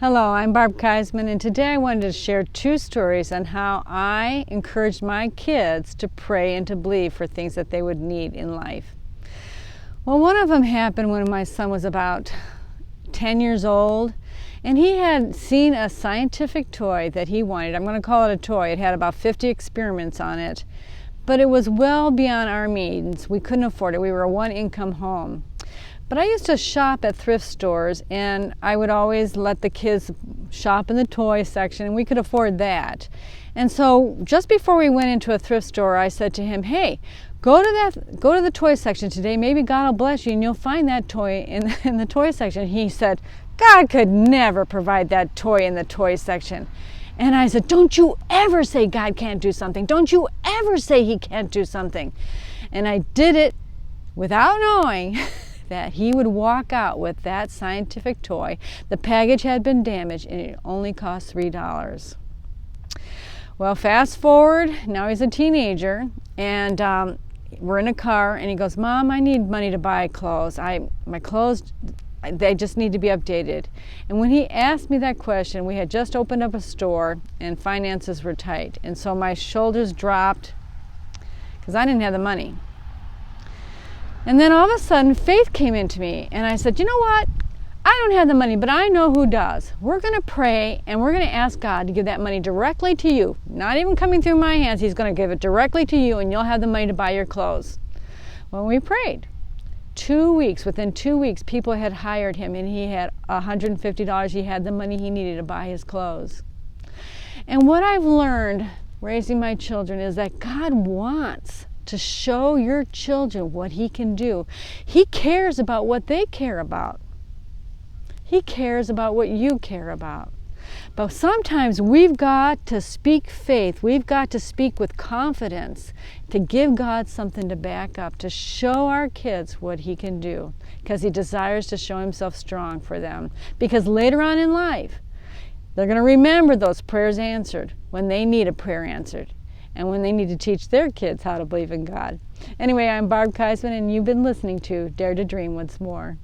Hello, I'm Barb Keisman, and today I wanted to share two stories on how I encouraged my kids to pray and to believe for things that they would need in life. Well, one of them happened when my son was about 10 years old, and he had seen a scientific toy that he wanted. I'm going to call it a toy. It had about 50 experiments on it, but it was well beyond our means. We couldn't afford it. We were a one-income home. But I used to shop at thrift stores, and I would always let the kids shop in the toy section, and we could afford that. And so just before we went into a thrift store, I said to him, hey, go to the toy section today. Maybe God will bless you, and you'll find that toy in the toy section. He said, God could never provide that toy in the toy section. And I said, don't you ever say God can't do something. Don't you ever say he can't do something. And I did it without knowing that he would walk out with that scientific toy. The package had been damaged and it only cost $3. Well, fast forward, now he's a teenager, and we're in a car, and he goes, Mom, I need money to buy clothes. My clothes, they just need to be updated. And when he asked me that question, we had just opened up a store and finances were tight. And so my shoulders dropped because I didn't have the money. And then all of a sudden, faith came into me, and I said, you know what? I don't have the money, but I know who does. We're going to pray, and we're going to ask God to give that money directly to you. Not even coming through my hands. He's going to give it directly to you, and you'll have the money to buy your clothes. When we prayed, within 2 weeks, people had hired him, and he had $150. He had the money he needed to buy his clothes. And what I've learned raising my children is that God wants to show your children what he can do. He cares about what they care about. He cares about what you care about. But sometimes we've got to speak faith. We've got to speak with confidence to give God something to back up, to show our kids what he can do, because he desires to show himself strong for them. Because later on in life, they're going to remember those prayers answered when they need a prayer answered, and when they need to teach their kids how to believe in God. Anyway, I'm Barb Keisman, and you've been listening to Dare to Dream Once More.